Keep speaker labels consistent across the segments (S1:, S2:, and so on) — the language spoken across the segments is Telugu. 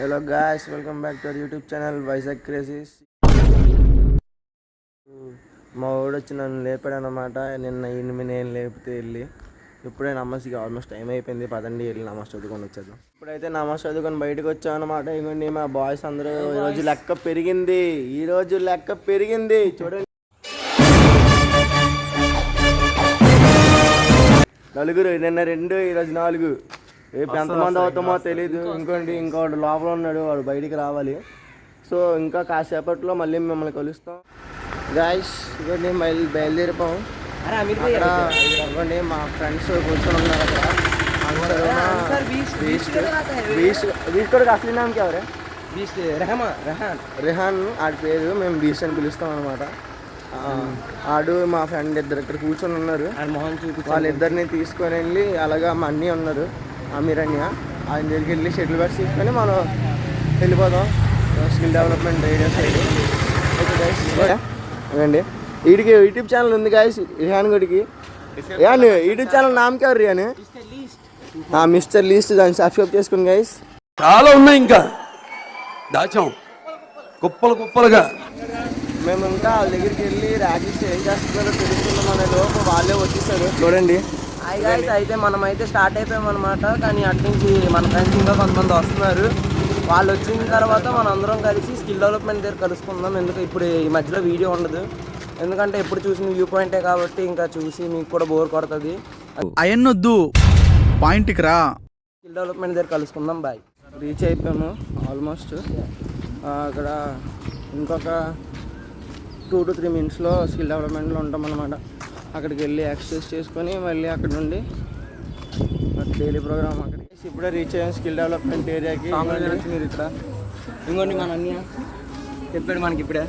S1: Hello guys, welcome back to our YouTube channel Vizag Crazies. మా వాడు వచ్చి నన్ను లేపాడు అన్నమాట. నేను లేపితే వెళ్ళి ఇప్పుడే నమాజ్కి ఆల్మోస్ట్ టైం అయిపోయింది. పదండి వెళ్ళి నమాజ్ చదువుకొని వచ్చేద్దాం. ఇప్పుడైతే నమాజ్ చదువుకొని బయటకు వచ్చాం అన్నమాట. ఇవ్వండి మా బాయ్స్ అందరూ ఈరోజు లెక్క పెరిగింది చూడండి. నలుగురు, నిన్న 2, ఈరోజు 4. రేపు ఎంతమంది అవుతామో తెలీదు. ఇంకోటి లోపల ఉన్నాడు, వాడు బయటికి రావాలి. సో ఇంకా కాసేపట్లో మళ్ళీ మిమ్మల్ని కలుస్తాం గాయస్. ఇవ్వండి బయలుదేరిపోం. ఇవ్వండి మా ఫ్రెండ్స్ కూర్చొని ఉన్నారు అక్కడ. బీచ్ కూడా అసలు నామకి ఎవరే రెహాన్ ఆడి పేరు. మేము బీచ్ అని పిలుస్తాం అనమాట. ఆడు మా ఫ్రెండ్ ఇద్దరు ఇక్కడ కూర్చొని ఉన్నారు. వాళ్ళిద్దరిని తీసుకొని వెళ్ళి అలాగా మా అన్నీ ఉన్నారు అమీరన్య, ఆయన దగ్గరికి వెళ్ళి షటిల్ బ్యాట్స్ తీసుకొని మనం వెళ్ళిపోదాం skill development area side. Okay వీడికి యూట్యూబ్ ఛానల్ ఉంది గాయస్, రిహాన్ గుడికి. యూట్యూబ్ ఛానల్ నామకి ఎవరు రిహాన్? Mister least. దాన్ని సబ్స్క్రైబ్ చేసుకుని గాయస్.
S2: చాలా ఉన్నాయి ఇంకా దాచాం కుప్పలుగా.
S1: మేము ఇంకా వాళ్ళ దగ్గరికి వెళ్ళి ర్యాకిస్ ఏం చేస్తున్నారో తెలుసుకున్నాం అనే లోపు వాళ్ళే వచ్చేసారు. చూడండి అయితే మనమైతే స్టార్ట్ అయిపోయాం అనమాట. కానీ అటు నుంచి మన ఫ్రెండ్స్ ఇంకా కొంతమంది వస్తున్నారు. వాళ్ళు వచ్చిన తర్వాత మనం అందరం కలిసి స్కిల్ డెవలప్మెంట్ దగ్గర కలుసుకుందాం. ఇప్పుడు ఈ మధ్యలో వీడియో ఉండదు, ఎందుకంటే ఎప్పుడు చూసిన వ్యూ పాయింటే కాబట్టి ఇంకా చూసి మీకు కూడా బోర్ కొడుతుంది.
S3: అయన్నొద్దు, పాయింట్కి రా.
S1: స్కిల్ డెవలప్మెంట్ దగ్గర కలుసుకుందాం. బాయ్. రీచ్ అయిపోయాము ఆల్మోస్ట్. అక్కడ ఇంకొక 2 to 3 minutesలో స్కిల్ డెవలప్మెంట్లో ఉంటాం అన్నమాట. అక్కడికి వెళ్ళి ఎక్సర్సైజ్ చేసుకొని మళ్ళీ అక్కడ నుండి డైలీ ప్రోగ్రామ్ అక్కడ. ఇప్పుడే రీచ్ అయ్యాం స్కిల్ డెవలప్మెంట్ ఏరియాకి. మీరు ఇక్కడ ఇంకోటి మన అన్నయ్య చెప్పాడు మనకి ఇప్పుడే.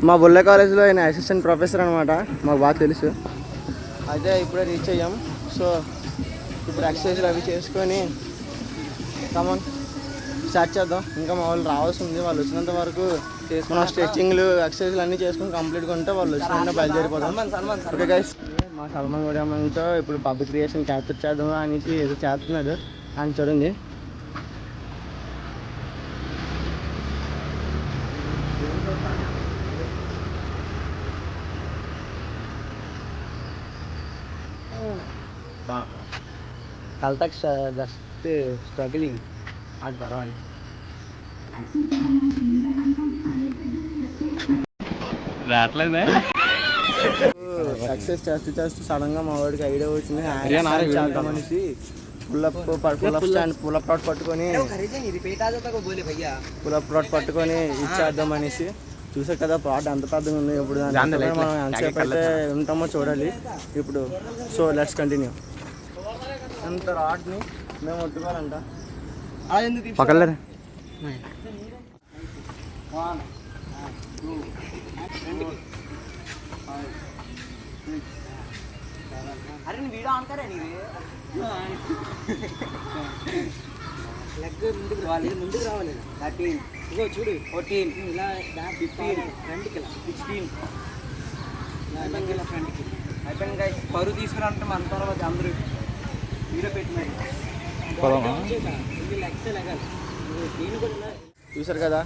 S1: మా బుల్ల కాలేజ్లో ఆయన అసిస్టెంట్ ప్రొఫెసర్ అనమాట, మాకు బాగా తెలుసు. అయితే ఇప్పుడే రీచ్ అయ్యాం. సో ఇప్పుడు ఎక్సర్సైజ్లు అవి చేసుకొని కమాన్ స్టార్ట్ చేద్దాం. ఇంకా మా వాళ్ళు రావాల్సి ఉంది. వాళ్ళు వచ్చినంత వరకు చేసుకున్న స్ట్రెచ్చింగ్లు ఎక్సర్సైజ్లు అన్నీ చేసుకుని కంప్లీట్గా ఉంటే వాళ్ళు వచ్చిన బయలుదేరిపోదాం. ఓకే గైస్, మా సల్మాన్ గౌడమ్మతో ఇప్పుడు పబ్లిక్ క్రియేషన్ క్యాప్చర్ చేద్దాం అనేసి ఏదో చేస్తున్నాడు. అని చూడండి. కల్ తక్ జస్ట్ స్ట్రగ్లింగ్ అది పర్వాలేదు.
S2: రావట్లేదే.
S1: ఎక్సర్సైజ్ చేస్తూ సడన్గా మా వాడికి ఐడియా వచ్చింది. మనిషి పులప్ రాడ్ పట్టుకొని ఇచ్చేద్దాం అనేసి. చూసా కదా ప్రాడ్ ఎంత పెద్దగా ఉంది. ఇప్పుడు మనం ఎంతసేపు అయితే ఉంటామో చూడాలి ఇప్పుడు. So let's continue. అంత రాడ్ని మేము పట్టుకోవాలంట. పక్కలే అరే వీడియో ఆన్కరే నీది లెగ్ ముందుకు రావాలి. 13 ఇగో చూడు 14 ఇలా 15 ఫ్రంట్కి 16 ఇలా ఫ్రంట్కి అయిపోయింది గైస్. పరువు తీసుకురంటే మన తర్వాత అందరూ వీడియో పెట్టినాయి. చూసారు కదా,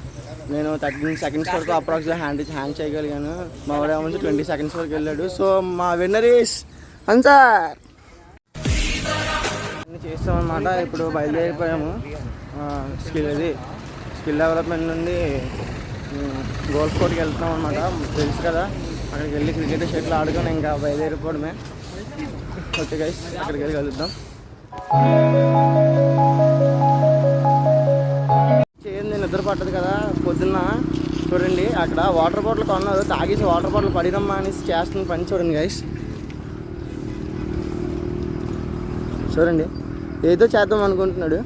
S1: నేను 13 seconds వరకు అప్రాక్సిమేట్ హ్యాండ్ చేయగలిగాను. మా వాడు ఏమో 20 seconds వరకు వెళ్ళాడు. సో మా విన్నర్ ఈస్ అన్సార్. చేస్తామన్నమాట. ఇప్పుడు బయలుదేరిపోయాము స్కిల్ డెవలప్మెంట్ నుండి గోల్ఫ్ కోర్ట్కి వెళ్తాం అన్నమాట. తెలుసు కదా, అక్కడికి వెళ్ళి క్రికెట్ షటిల్ ఆడుకొని ఇంకా బయలుదేరిపోవడమే. ఓకే గైస్, అక్కడికి వెళ్ళి కలుద్దాం. చేయండి, నిద్ర పట్టదు కదా పొద్దున్న. చూడండి అక్కడ వాటర్ బాటిల్ కొన్నారు, తాగేసి వాటర్ బాటిల్ పడినమ్మా అనేసి చేస్తున్న పని చూడండి గైస్. చూడండి ఏదో చేద్దాం అనుకుంటున్నాడు,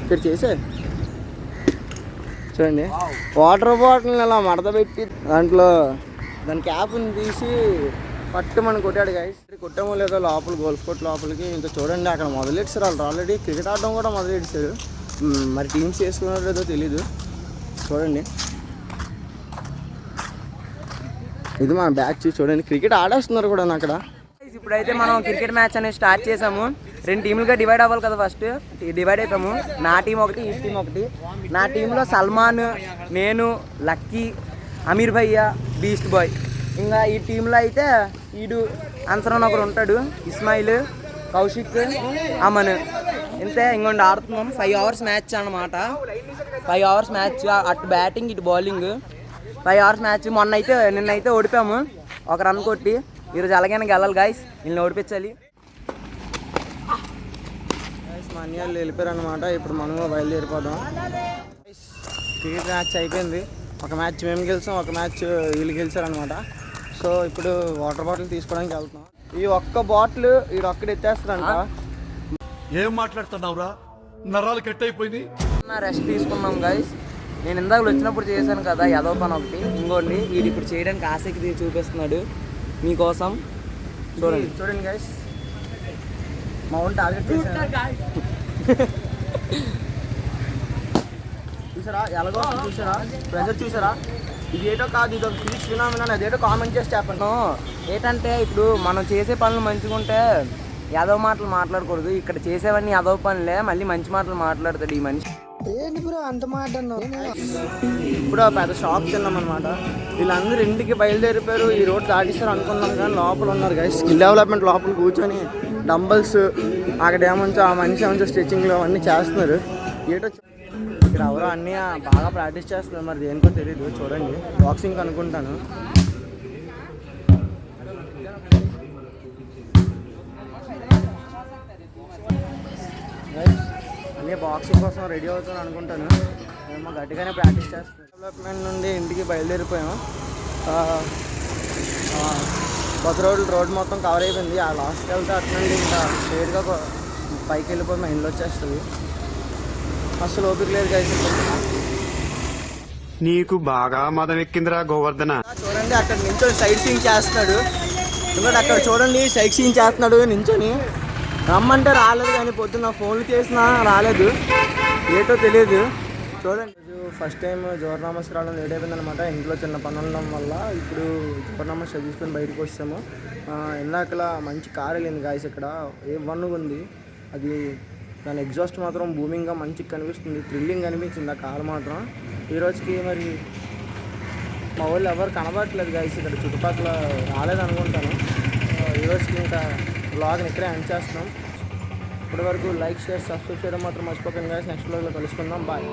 S1: ఇక్కడ చేసే. చూడండి వాటర్ బాటిల్ని అలా మడత పెట్టి దాంట్లో దాని క్యాప్ని తీసి పట్టుమని కొట్టాడు గైస్. కొట్టామో లేదో లోపల గోల్ఫ్ కోర్ట్ లోపలికి. ఇంకా చూడండి అక్కడ మొదలెట్టారు వాళ్ళు. ఆల్రెడీ క్రికెట్ ఆడడం కూడా మొదలెట్టారు. మరి టీమ్స్ చేసుకున్నారో లేదో తెలీదు. చూడండి ఇది మన బ్యాచ్. చూడండి క్రికెట్ ఆడేస్తున్నారు కూడా అక్కడ. ఇప్పుడైతే మనం క్రికెట్ మ్యాచ్ అనేది స్టార్ట్ చేసాము. 2 టీములుగా డివైడ్ అవ్వాలి కదా. ఫస్ట్ డివైడ్ అయిపోయాము. నా టీం ఒకటి, ఈ టీం ఒకటి. నా టీంలో సల్మాన్, నేను, లక్కీ, అమీర్ భయ్య, బీస్ట్ బాయ్. ఇంకా ఈ టీంలో అయితే ఈడు అన్సర్ ఒకడు ఉంటాడు, ఇస్మాయిల్, కౌశిక్, అమన్. ఇంతే. ఇంకొండి ఆడుతున్నాం. 5 అవర్స్ మ్యాచ్ అన్నమాట. 5 అవర్స్ మ్యాచ్. అటు బ్యాటింగ్ ఇటు బౌలింగ్. 5 hours match. నిన్నైతే ఓడిపోయాము 1 రన్ కొట్టి. ఈరోజు అలాగైనా గెలాలి గాయస్. వీళ్ళని ఓడిపించాలి. మా అన్నయ్యలు వెళ్ళిపోయారు అనమాట. ఇప్పుడు మనము బయలుదేరిపోదాం. క్రికెట్ మ్యాచ్ అయిపోయింది. ఒక మ్యాచ్ మేము గెలిచాం, ఒక మ్యాచ్ వీళ్ళు గెలిచారనమాట. సో ఇప్పుడు వాటర్ బాటిల్ తీసుకోవడానికి వెళ్తున్నాం. ఈ ఒక్క బాటిల్ వీడు ఒక్కడు ఎత్తేస్తారంట.
S4: ఏం మాట్లాడుతున్నావురా? నరాలు కట్ అయిపోయింది.
S1: రెస్ట్ తీసుకున్నాం గైస్. నేను ఇందాక వచ్చినప్పుడు చేశాను కదా ఏదో పని ఒకటి. ఇంకోండి వీడు ఇప్పుడు చేయడానికి ఆసక్తి చూపిస్తున్నాడు మీకోసం. చూడండి గైస్. మౌంట్ టార్గెట్ చూసారా ఎలాగో, చూసారా ప్రెజర్ చూసారా. ఇది ఏటో కాదు, ఇది ఒక ఫిజిక్స్ ఫినామినా. అదేటో కామెంట్ చేసి చెప్పండి. ఏంటంటే ఇప్పుడు మనం చేసే పనులు మంచిగా ఉంటే యాదవ మాటలు మాట్లాడకూడదు. ఇక్కడ చేసేవన్నీ యాదవ పనులే. మళ్ళీ మంచి మాటలు మాట్లాడతాడు ఈ మనిషి. ఏంటి బ్రో అంత మాట అన్నావు? ఇప్పుడు పెద్ద షాక్ తిన్నాం అనమాట. వీళ్ళందరూ ఇంటికి బయలుదేరిపోయారు. ఈ రోడ్ దాటిస్తారు అనుకున్నాం కానీ లోపల ఉన్నారు గైస్. స్కిల్ డెవలప్మెంట్ లోపల కూర్చొని డంబల్స్ అక్కడ ఏమంచో ఆ మనిషి ఏమంచో స్ట్రెచింగ్లో అవన్నీ చేస్తున్నారు. ఏటో ఇక్కడ ఎవరో అన్నీ బాగా ప్రాక్టీస్ చేస్తున్నారు. మరి దేనికో తెలియదు. చూడండి బాక్సింగ్ అనుకుంటాను. అన్నీ బాక్సింగ్ కోసం రెడీ అవుతాను అనుకుంటాను. మేము గట్టిగానే ప్రాక్టీస్ చేస్తాం. డెవలప్మెంట్ నుండి ఇంటికి బయలుదేరిపోయాం. కొత్త రోడ్ మొత్తం కవర్ అయిపోయింది. ఆ లాస్ట్కి వెళ్తే అటు నుండి ఇంకా స్ట్రేట్గా పైకి వెళ్ళిపోయి మా ఇంట్లో వచ్చేస్తుంది. అసలు ఓపిక లేదు గైస్.
S5: నీకు బాగా మదం ఎక్కిందిరా గోవర్ధన.
S1: చూడండి అక్కడ నించొని సైట్ సీయింగ్ చేస్తున్నాడు. ఎందుకంటే అక్కడ చూడండి సైట్ సీయింగ్ చేస్తున్నాడు నించొని. రమ్మంటే రాలేదు కానీ పొద్దున్న ఫోన్లు చేసినా రాలేదు. ఏటో తెలియదు. చూడండి ఫస్ట్ టైం జోహర్ నమాజ్కి రావడం లేట్ అయిపోయిందనమాట. ఇంట్లో చిన్న పని ఉండడం వల్ల ఇప్పుడు జోహర్ నమాజ్ చదివించుకొని బయటకు వచ్చాము. ఇందాకలా మంచి కార్ వెళ్ళింది గాయస్. ఇక్కడ A1 ఉంది. అది దాని ఎగ్జాస్ట్ మాత్రం బూమింగ్గా మంచిగా కనిపిస్తుంది. థ్రిల్లింగ్ అనిపించింది ఆ కార్ మాత్రం. ఈరోజుకి మరి మా వాళ్ళు ఎవరు కనబడట్లేదు గాయస్. ఇక్కడ చుట్టుపక్కల రాలేదనుకుంటాను. ఈరోజుకి ఇంకా బ్లాగ్ని ఇక్కడే ఎండ్ చేస్తున్నాం. ఇప్పటి వరకు లైక్, షేర్, సబ్స్క్రైబ్ చేయడం మాత్రం మర్చిపోకండి గాయస్. నెక్స్ట్ బ్లాగ్లో కలుసుకుందాం. బాయ్.